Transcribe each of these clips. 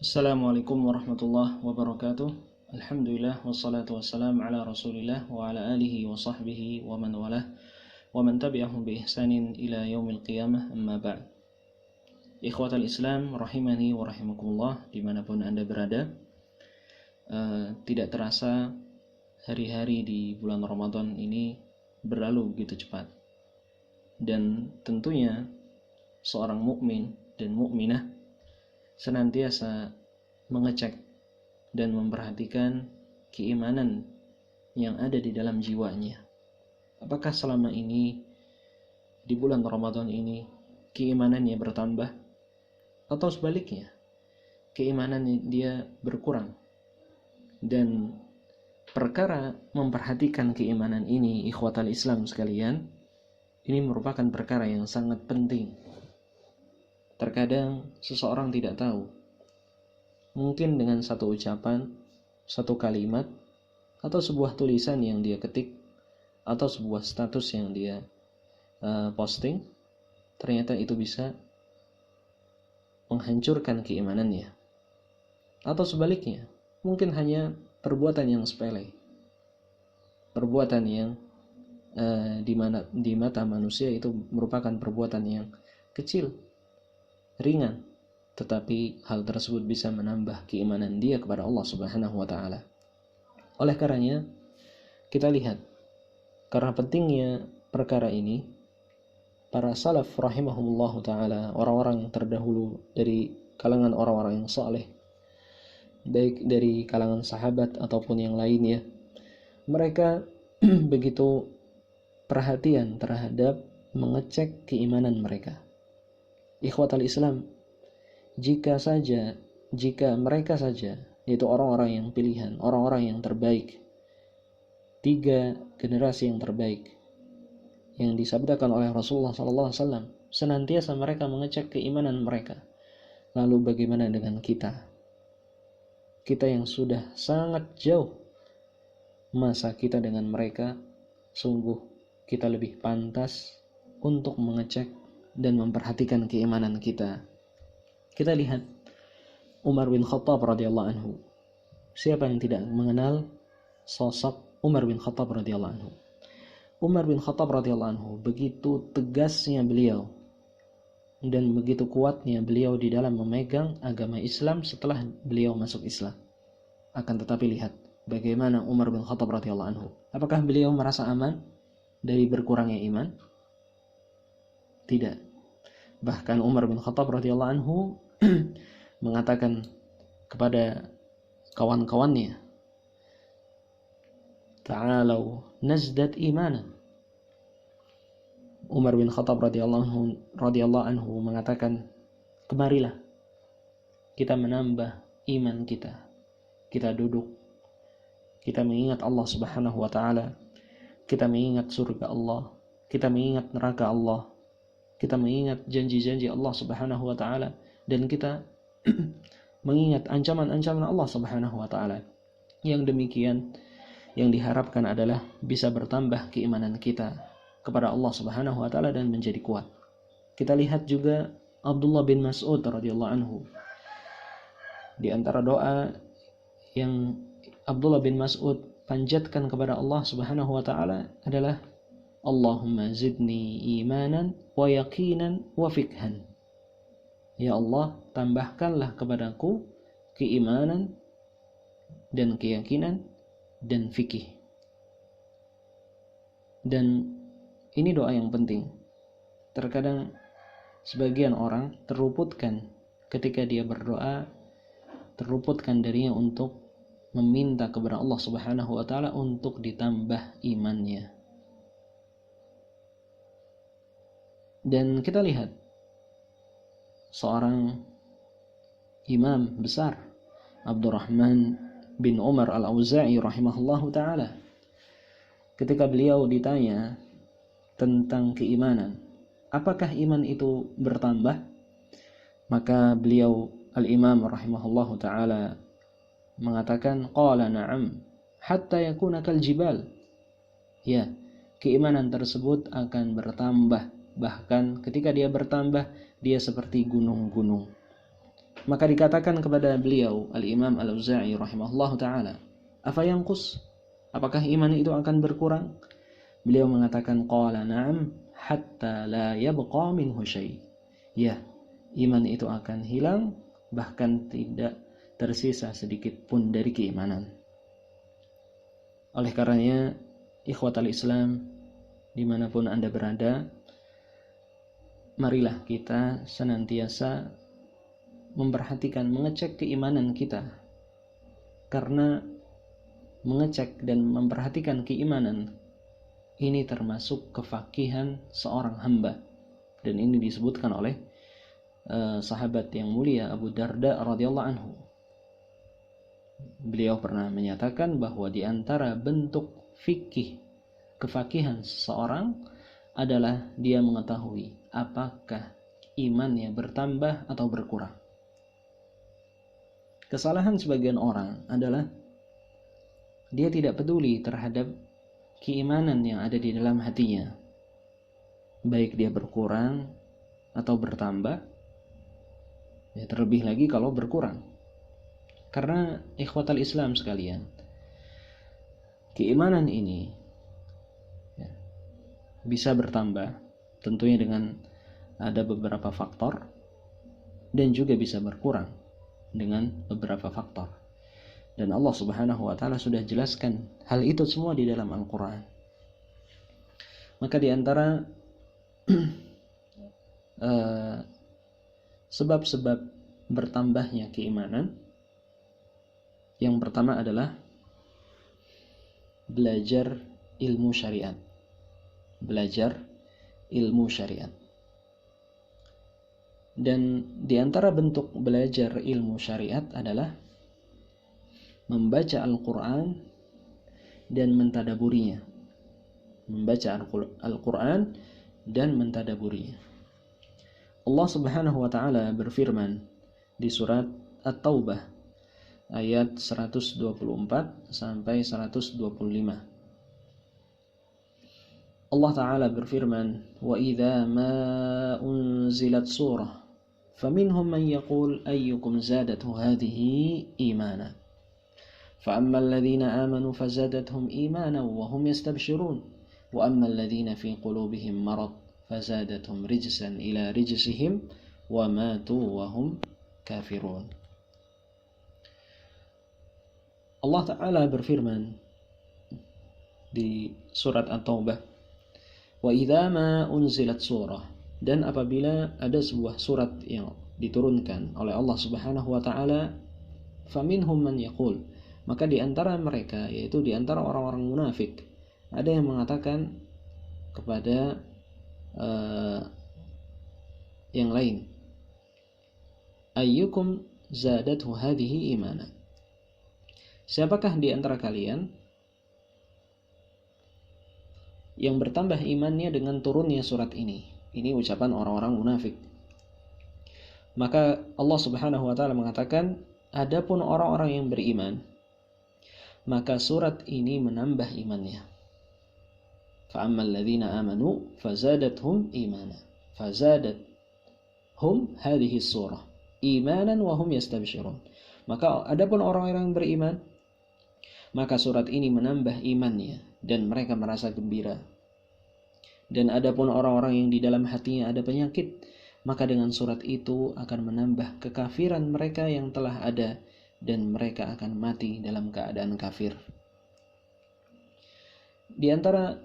Assalamualaikum warahmatullahi wabarakatuh. Alhamdulillah wassalatu wassalam ala Rasulillah wa ala alihi wa sahbihi wa man walah wa man tabi'ahum bi ihsanin ila yaumil qiyamah, amma ba'd. Ikhwatal Islam rahimani wa rahimakumullah, dimanapun Anda berada. Tidak terasa hari-hari di bulan Ramadan ini berlalu begitu cepat. Dan tentunya seorang mukmin dan mukminah senantiasa mengecek dan memperhatikan keimanan yang ada di dalam jiwanya. Apakah selama ini di bulan Ramadan ini keimanannya bertambah atau sebaliknya keimanan dia berkurang? Dan perkara memperhatikan keimanan ini, ikhwatal Islam sekalian, ini merupakan perkara yang sangat penting. Terkadang seseorang tidak tahu, mungkin dengan satu ucapan, satu kalimat, atau sebuah tulisan yang dia ketik, atau sebuah status yang dia posting, ternyata itu bisa menghancurkan keimanannya. Atau sebaliknya, mungkin hanya perbuatan yang sepele, perbuatan yang di mata manusia itu merupakan perbuatan yang kecil, ringan, tetapi hal tersebut bisa menambah keimanan dia kepada Allah Subhanahu wa taala. Oleh karenanya, kita lihat, karena pentingnya perkara ini, para salaf rahimahumullah taala, orang-orang terdahulu dari kalangan orang-orang yang saleh, baik dari kalangan sahabat ataupun yang lainnya, mereka begitu perhatian terhadap mengecek keimanan mereka. Ikhwatal Islam, jika mereka saja, yaitu orang-orang yang pilihan, orang-orang yang terbaik, 3 generasi yang terbaik yang disabdakan oleh Rasulullah SAW, senantiasa mereka mengecek keimanan mereka. Lalu bagaimana dengan kita? Kita yang sudah sangat jauh masa kita dengan mereka, sungguh kita lebih pantas untuk mengecek dan memperhatikan keimanan kita. Kita lihat Umar bin Khattab radhiyallahu anhu. Siapa yang tidak mengenal sosok Umar bin Khattab radhiyallahu anhu? Umar bin Khattab radhiyallahu anhu, begitu tegasnya beliau dan begitu kuatnya beliau di dalam memegang agama Islam setelah beliau masuk Islam. Akan tetapi lihat bagaimana Umar bin Khattab radhiyallahu anhu. Apakah beliau merasa aman dari berkurangnya iman? Tidak. Bahkan Umar bin Khattab radhiyallahu anhu mengatakan kepada kawan-kawannya, "Ta'alau nazdad imanan." Umar bin Khattab radhiyallahu anhu mengatakan, "Kemarilah kita menambah iman kita. Kita duduk, kita mengingat Allah Subhanahu wa taala, kita mengingat surga Allah, kita mengingat neraka Allah, kita mengingat janji-janji Allah Subhanahu wa taala, dan kita mengingat ancaman-ancaman Allah Subhanahu wa taala." Yang demikian yang diharapkan adalah bisa bertambah keimanan kita kepada Allah Subhanahu wa taala dan menjadi kuat. Kita lihat juga Abdullah bin Mas'ud radhiyallahu anhu. Di antara doa yang Abdullah bin Mas'ud panjatkan kepada Allah Subhanahu wa taala adalah, Allahumma zidni imanan wa yaqinan wa fikhan. Ya Allah, tambahkanlah kepadaku keimanan dan keyakinan dan fikih. Dan ini doa yang penting. Terkadang sebagian orang terluputkan ketika dia berdoa, terluputkan darinya untuk meminta kepada Allah Subhanahu wa taala untuk ditambah imannya. Dan kita lihat seorang imam besar, Abdurrahman bin Umar al-Auza'i rahimahullahu ta'ala, ketika beliau ditanya tentang keimanan, apakah iman itu bertambah? Maka beliau al-imam rahimahullahu ta'ala mengatakan, qala na'am hatta yakuna kal jibal. Ya, keimanan tersebut akan bertambah, bahkan ketika dia bertambah, dia seperti gunung-gunung. Maka dikatakan kepada beliau Al-Imam Al-Auza'i rahimahullahu taala, "Afa yanqus? Apakah iman itu akan berkurang?" Beliau mengatakan, "Qala na'am hatta la yabqa minhu syai'." Ya, iman itu akan hilang, bahkan tidak tersisa sedikit pun dari keimanan. Oleh karenanya, ikhwatal Islam, dimanapun Anda berada, marilah kita senantiasa memperhatikan, mengecek keimanan kita. Karena mengecek dan memperhatikan keimanan ini termasuk kefakihan seorang hamba. Dan ini disebutkan oleh sahabat yang mulia Abu Darda radhiyallahu anhu. Beliau pernah menyatakan bahwa di antara bentuk fikih kefakihan seseorang adalah dia mengetahui apakah imannya bertambah atau berkurang. Kesalahan sebagian orang adalah dia tidak peduli terhadap keimanan yang ada di dalam hatinya, baik dia berkurang atau bertambah, ya terlebih lagi kalau berkurang. Karena ikhwatal Islam sekalian, keimanan ini ya, bisa bertambah tentunya dengan ada beberapa faktor, dan juga bisa berkurang dengan beberapa faktor. Dan Allah Subhanahu wa taala sudah jelaskan hal itu semua di dalam Al-Qur'an. Maka di antara sebab-sebab bertambahnya keimanan, yang pertama adalah belajar ilmu syariat. Belajar ilmu syariat. Dan di antara bentuk belajar ilmu syariat adalah membaca Al-Quran dan mentadaburinya. Membaca Al-Quran dan mentadaburinya. Allah Subhanahu wa taala berfirman di surat At-Taubah ayat 124 sampai 125. Allah taala berfirman, "Wa idza ma unzilat surah faminhum man yaqul ayyukum zadatuhu hadhihi imana. فأما الذين آمنوا فزادتهم إيمانا وهم يستبشرون وأما الذين في قلوبهم مرض فزادتهم رجسا إلى رجسهم وماتوا وهم كافرون." Allah Ta'ala berfirman di surat At-Taubah, "Wa idza ma unzilat surah," dan apabila ada sebuah surat yang diturunkan oleh Allah Subhanahu wa taala, faminhum man yaqul, maka di antara mereka, yaitu di antara orang-orang munafik, ada yang mengatakan kepada yang lain, ayyukum zadathu hadhihi imana. Siapakah di antara kalian yang bertambah imannya dengan turunnya surat ini? Ini ucapan orang-orang munafik. Maka Allah Subhanahu wa taala mengatakan, adapun orang-orang yang beriman, maka surat ini menambah imannya. فَأَمَّا الَّذِينَ آمَنُوا فَزَادَتْهُمْ إِيمَانًا فَزَادَتْهُمْ هَذِهِ السُّورَةُ إِيمَانًا وَهُمْ يَسْتَبْشِرُونَ. Maka adapun orang-orang yang beriman, maka surat ini menambah imannya dan mereka merasa gembira. Dan adapun orang-orang yang di dalam hatinya ada penyakit, maka dengan surat itu akan menambah kekafiran mereka yang telah ada, dan mereka akan mati dalam keadaan kafir. Di antara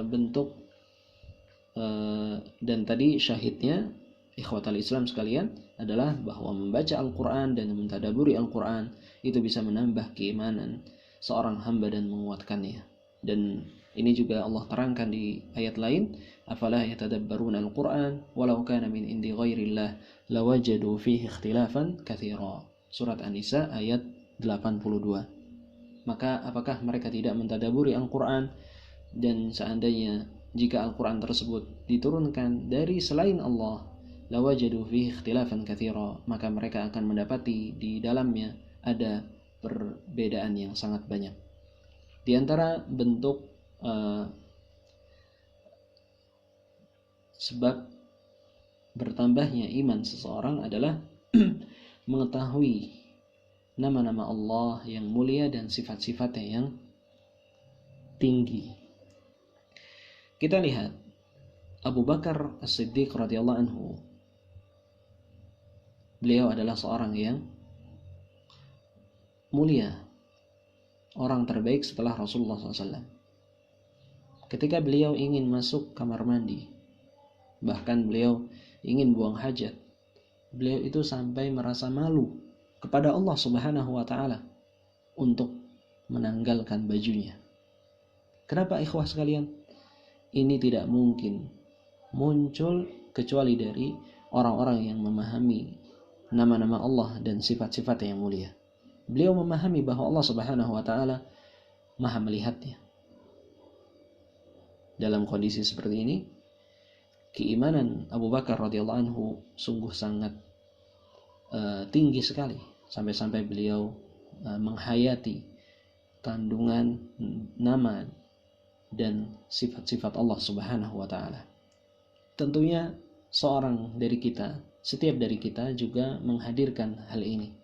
bentuk dan tadi syahidnya ikhwatal Islam sekalian adalah bahwa membaca Al-Quran dan mentadaburi Al-Quran itu bisa menambah keimanan seorang hamba dan menguatkannya. Dan ini juga Allah terangkan di ayat lain, afala yatadabbaruna al-Quran walau kana min indi ghairillah lawajadu fihi ikhtilafan katsira. Surat An-Nisa ayat 82. Maka apakah mereka tidak mentadaburi Al-Quran, dan seandainya jika Al-Quran tersebut diturunkan dari selain Allah, lawajadu fihi ikhtilafan katsira, maka mereka akan mendapati di dalamnya ada perbedaan yang sangat banyak. Di antara bentuk sebab bertambahnya iman seseorang adalah mengetahui nama-nama Allah yang mulia dan sifat-sifatnya yang tinggi. Kita lihat Abu Bakar As-Siddiq radhiyallahu anhu. Beliau adalah seorang yang mulia, orang terbaik setelah Rasulullah SAW. Ketika beliau ingin masuk kamar mandi, bahkan beliau ingin buang hajat, beliau itu sampai merasa malu kepada Allah Subhanahu wa Ta'ala untuk menanggalkan bajunya. Kenapa ikhwah sekalian? Ini tidak mungkin muncul kecuali dari orang-orang yang memahami nama-nama Allah dan sifat-sifat yang mulia. Beliau memahami bahwa Allah Subhanahu wa Ta'ala Maha melihatnya. Dalam kondisi seperti ini, keimanan Abu Bakar radhiyallahu anhu sungguh sangat tinggi sekali, sampai-sampai beliau menghayati kandungan nama dan sifat-sifat Allah Subhanahu wa Ta'ala. Tentunya seorang dari kita, setiap dari kita juga menghadirkan hal ini,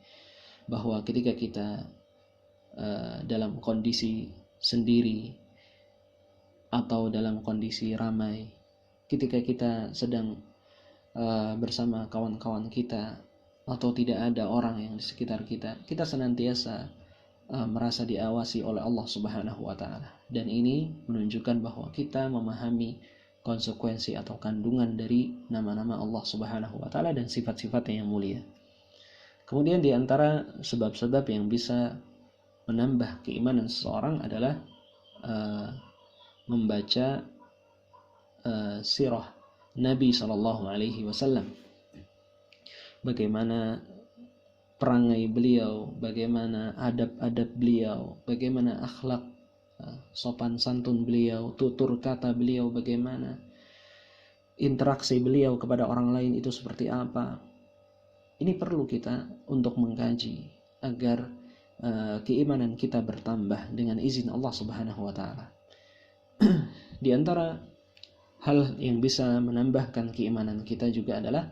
bahwa ketika kita dalam kondisi sendiri atau dalam kondisi ramai, ketika kita sedang bersama kawan-kawan kita atau tidak ada orang yang di sekitar kita, kita senantiasa merasa diawasi oleh Allah Subhanahu wa Ta'ala. Dan ini menunjukkan bahwa kita memahami konsekuensi atau kandungan dari nama-nama Allah Subhanahu wa Ta'ala dan sifat-sifatnya yang mulia. Kemudian di antara sebab-sebab yang bisa menambah keimanan seseorang adalah membaca sirah Nabi SAW. Bagaimana perangai beliau, bagaimana adab-adab beliau, bagaimana akhlak, sopan santun beliau, tutur kata beliau, bagaimana interaksi beliau kepada orang lain itu seperti apa. Ini perlu kita untuk mengkaji agar keimanan kita bertambah dengan izin Allah Subhanahu wa Ta'ala. Di antara hal yang bisa menambahkan keimanan kita juga adalah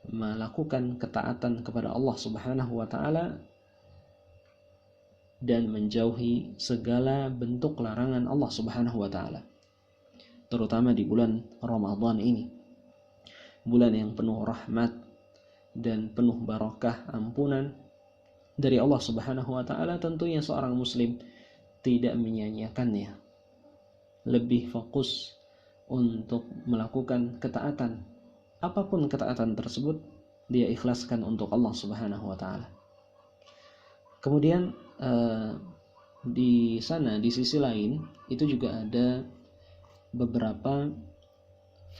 melakukan ketaatan kepada Allah Subhanahu wa Ta'ala dan menjauhi segala bentuk larangan Allah Subhanahu wa Ta'ala, terutama di bulan Ramadan ini, bulan yang penuh rahmat dan penuh barakah ampunan dari Allah Subhanahu wa Ta'ala. Tentunya seorang muslim tidak menyia-nyiakannya, lebih fokus untuk melakukan ketaatan. Apapun ketaatan tersebut, dia ikhlaskan untuk Allah Subhanahu wa Ta'ala. Kemudian di sana, di sisi lain, itu juga ada beberapa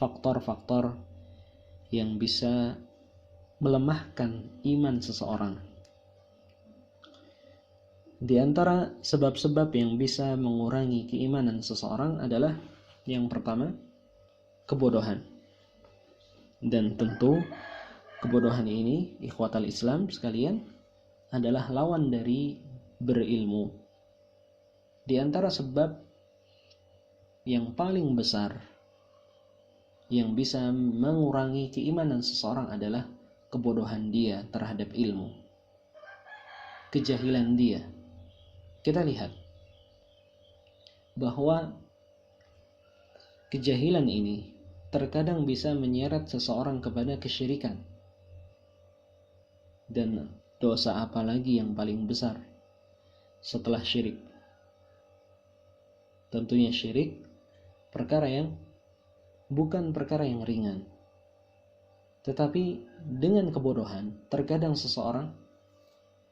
faktor-faktor yang bisa melemahkan iman seseorang. Di antara sebab-sebab yang bisa mengurangi keimanan seseorang adalah yang pertama, kebodohan. Dan tentu kebodohan ini, ikhwatal Islam sekalian, adalah lawan dari berilmu. Di antara sebab yang paling besar yang bisa mengurangi keimanan seseorang adalah kebodohan dia terhadap ilmu, kejahilan dia. Kita lihat bahwa kejahilan ini terkadang bisa menyeret seseorang kepada kesyirikan. Dan dosa apa lagi yang paling besar setelah syirik? Tentunya syirik perkara yang bukan perkara yang ringan. Tetapi dengan kebodohan, terkadang seseorang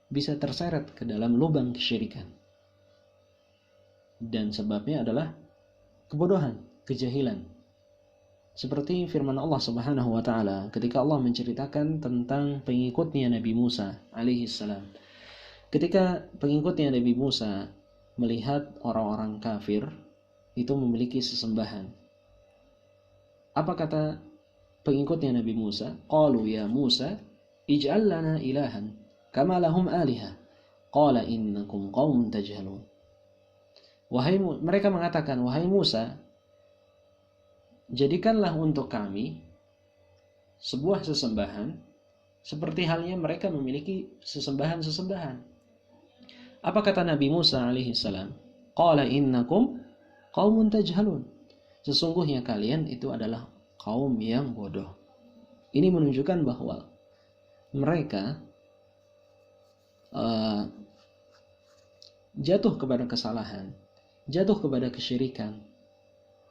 bisa terseret ke dalam lubang kesyirikan. Dan sebabnya adalah kebodohan, kejahilan. Seperti firman Allah Subhanahu wa Ta'ala ketika Allah menceritakan tentang pengikutnya Nabi Musa alaihi salam. Ketika pengikutnya Nabi Musa melihat orang-orang kafir itu memiliki sesembahan, apa kata pengikutnya Nabi Musa? Qalu ya Musa ij'al lana ilahan kama lahum aliha qala innakum qaumun tajhalun. Mereka mengatakan, wahai Musa, jadikanlah untuk kami sebuah sesembahan seperti halnya mereka memiliki sesembahan-sesembahan. Apa kata Nabi Musa alaihi salam? Qala innakum qaumun tajhalun. Sesungguhnya kalian itu adalah kaum yang bodoh. Ini menunjukkan bahwa mereka jatuh kepada kesalahan, jatuh kepada kesyirikan,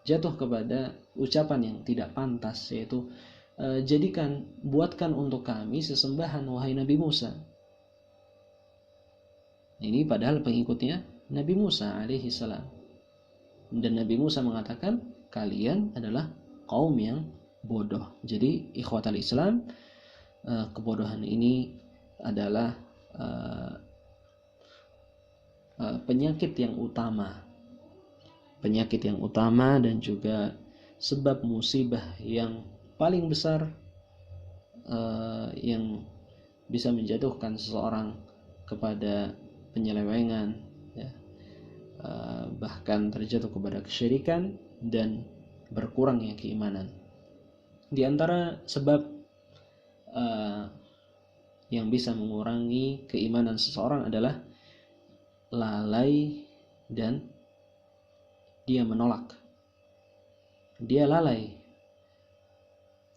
jatuh kepada ucapan yang tidak pantas, yaitu buatkan untuk kami sesembahan wahai Nabi Musa. Ini padahal pengikutnya Nabi Musa alaihi salam. Dan Nabi Musa mengatakan kalian adalah kaum yang bodoh. Jadi ikhwatal Islam, kebodohan ini adalah penyakit yang utama dan juga sebab musibah yang paling besar yang bisa menjatuhkan seseorang kepada penyelewengan, ya, bahkan terjatuh kepada kesyirikan dan berkurangnya keimanan. Di antara sebab yang bisa mengurangi keimanan seseorang adalah lalai dan dia menolak. Dia lalai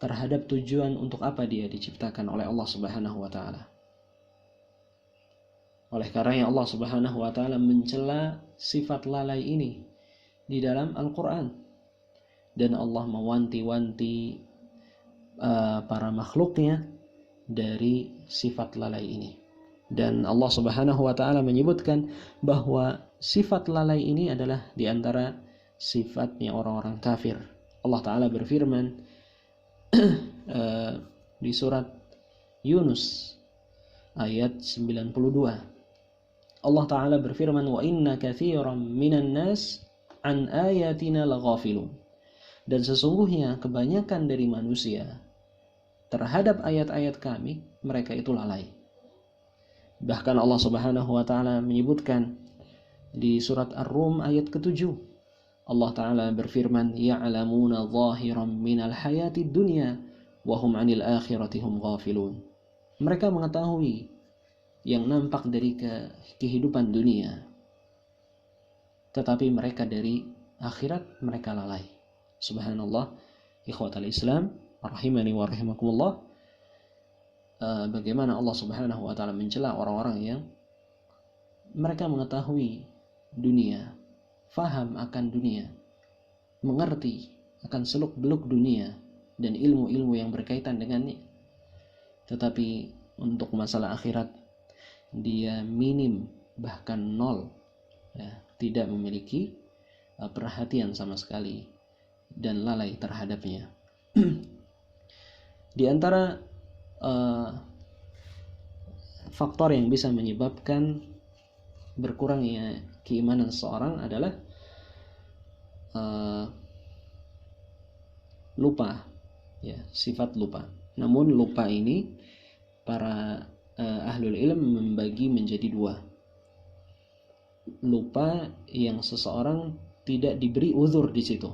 terhadap tujuan untuk apa dia diciptakan oleh Allah Subhanahu wa taala. Oleh karenanya Allah Subhanahu wa taala mencela sifat lalai ini di dalam Al-Qur'an. Dan Allah mewanti-wanti para makhluknya dari sifat lalai ini. Dan Allah Subhanahu wa taala menyebutkan bahwa sifat lalai ini adalah di antara sifatnya orang-orang kafir. Allah taala berfirman di surat Yunus ayat 92. Allah taala berfirman, "Wa inna katsiran minan nas an ayatina laghafilun." Dan sesungguhnya kebanyakan dari manusia terhadap ayat-ayat kami mereka itu lalai. Bahkan Allah Subhanahu wa taala menyebutkan di surat Ar-Rum ayat ke-7. Allah taala berfirman, "Ya'lamuna zahiran minal hayatid dunya wa hum 'anil akhirati hum ghafilun." Mereka mengetahui yang nampak dari kehidupan dunia, tetapi mereka dari akhirat mereka lalai. Subhanallah, ikhwatal Islam, rahimani wa rahimakumullah. Bagaimana Allah Subhanahu wa taala mencela orang-orang yang mereka mengetahui dunia, faham akan dunia, mengerti akan seluk-beluk dunia dan ilmu-ilmu yang berkaitan dengannya, tetapi untuk masalah akhirat dia minim, bahkan nol, ya, tidak memiliki perhatian sama sekali dan lalai terhadapnya. Di antara faktor yang bisa menyebabkan berkurangnya keimanan seseorang adalah lupa, ya, sifat lupa. Namun lupa ini para ahlul ilm membagi menjadi dua. Lupa yang seseorang tidak diberi uzur di situ.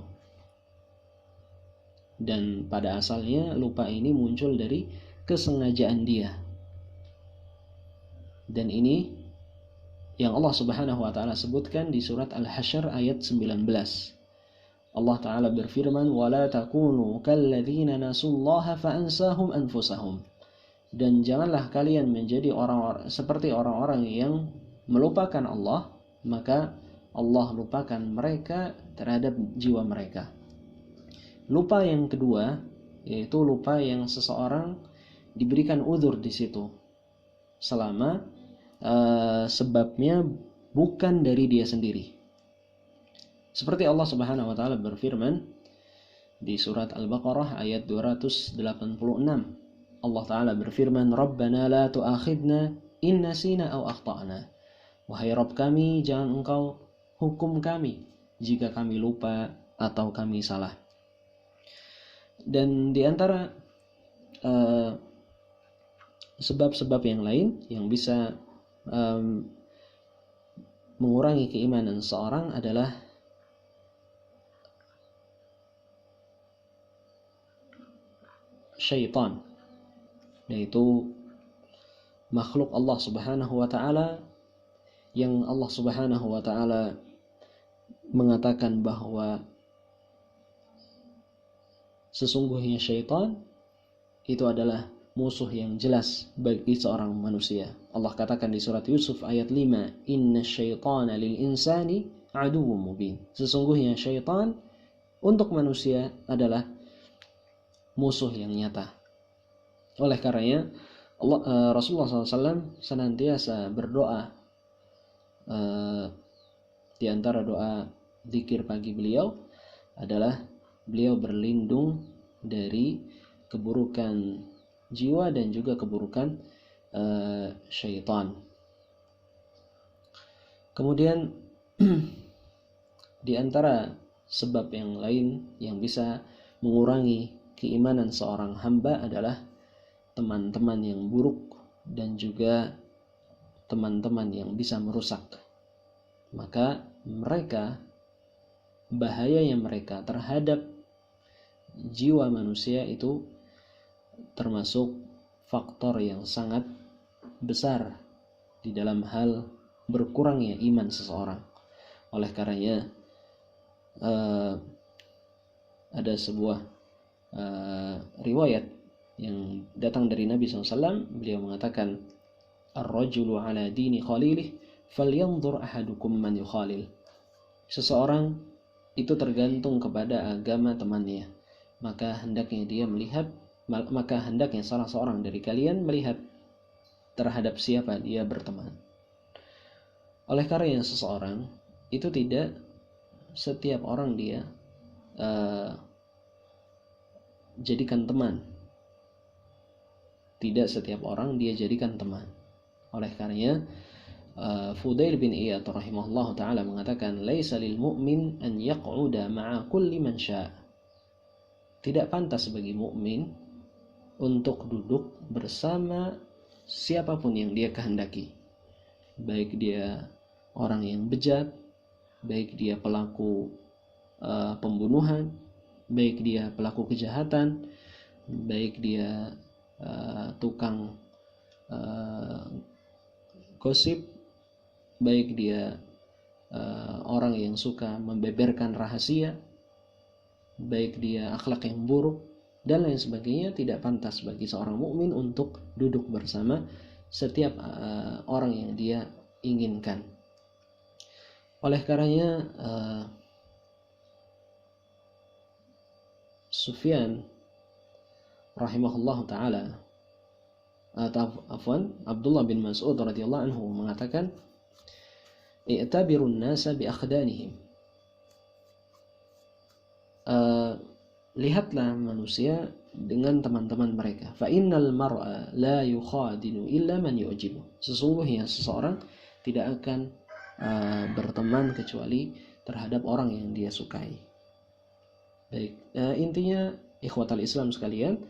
Dan pada asalnya lupa ini muncul dari kesengajaan dia. Dan ini yang Allah Subhanahu wa taala sebutkan di surat Al-Hasyr ayat 19. Allah taala berfirman, "Wala takunu kalladzina nasullaha fa'ansahum anfusahum." Dan janganlah kalian menjadi orang-orang seperti orang-orang yang melupakan Allah, maka Allah lupakan mereka terhadap jiwa mereka. Lupa yang kedua yaitu lupa yang seseorang diberikan uzur di situ selama sebabnya bukan dari dia sendiri. Seperti Allah Subhanahu wa taala berfirman di surat Al-Baqarah ayat 286. Allah taala berfirman, "Rabbana la tu'akhidna in nasina aw akhtana." Wahai Rabb kami, jangan Engkau hukum kami jika kami lupa atau kami salah. Dan di antara sebab-sebab yang lain yang bisa mengurangi keimanan seorang adalah syaitan, yaitu makhluk Allah Subhanahu wa taala yang Allah Subhanahu wa taala mengatakan bahwa sesungguhnya syaitan itu adalah musuh yang jelas bagi seorang manusia. Allah katakan di surat Yusuf ayat 5, "Inna syaitana lil insani aduwwum mubin." Sesungguhnya syaitan untuk manusia adalah musuh yang nyata. Oleh karenanya Rasulullah SAW senantiasa berdoa. Di antara doa zikir pagi beliau adalah beliau berlindung dari keburukan jiwa dan juga keburukan syaitan. Kemudian di antara sebab yang lain yang bisa mengurangi keimanan seorang hamba adalah teman-teman yang buruk dan juga teman-teman yang bisa merusak. Maka bahayanya mereka terhadap jiwa manusia itu termasuk faktor yang sangat besar di dalam hal berkurangnya iman seseorang. Oleh karenanya ada sebuah riwayat yang datang dari Nabi SAW. Beliau mengatakan, "Ar-rajulu ala dini khalilih, falyanzur ahadukum man yukhalil." Seseorang itu tergantung kepada agama temannya, maka hendaknya salah seorang dari kalian melihat terhadap siapa dia berteman. Oleh karena seseorang itu tidak setiap orang dia jadikan teman. Tidak setiap orang dia jadikan teman. Oleh karenanya Fudail bin Iyad rahimahullah ta'ala mengatakan, "Laisa lil mu'min an yaq'uda ma'a kulli man syaa." Tidak pantas bagi mukmin untuk duduk bersama siapapun yang dia kehendaki. Baik dia orang yang bejat, baik dia pelaku pembunuhan, baik dia pelaku kejahatan, baik dia tukang gosip, baik dia orang yang suka membeberkan rahasia, baik dia akhlak yang buruk dan lain sebagainya. Tidak pantas bagi seorang mukmin untuk duduk bersama setiap orang yang dia inginkan. Oleh karenanya Sufyan rahimahullah ta'ala Abdullah bin Mas'ud radhiyallahu anhu mengatakan, "I'tabirun nasa bi akhdanihim." Lihatlah manusia dengan teman-teman mereka. Fa innal mar'a la yukhadinu illa man yu'jibu. Sesungguhnya seseorang tidak akan berteman kecuali terhadap orang yang dia sukai. Baik, intinya ikhwatal Islam sekalian,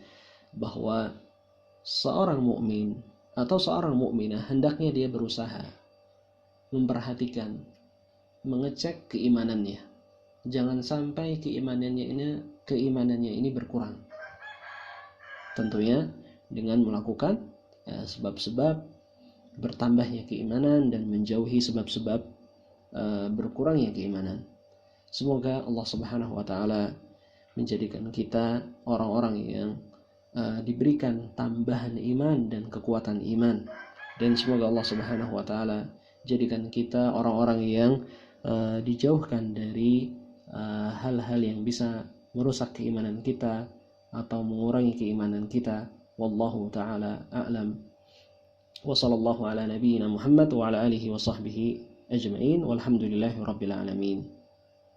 bahwa seorang mukmin atau seorang mukminah hendaknya dia berusaha memperhatikan, mengecek keimanannya. Jangan sampai keimanannya ini berkurang. Tentunya dengan melakukan sebab-sebab bertambahnya keimanan dan menjauhi sebab-sebab berkurangnya keimanan. Semoga Allah Subhanahu wa taala menjadikan kita orang-orang yang diberikan tambahan iman dan kekuatan iman, dan semoga Allah Subhanahu wa taala jadikan kita orang-orang yang dijauhkan dari hal-hal yang bisa merusak keimanan kita atau mengurangi keimanan kita. Wallahu taala a'lam. Wa sallallahu ala nabiyyina Muhammad wa ala alihi wa sahbihi ajma'in. Walhamdulillahi rabbil alamin.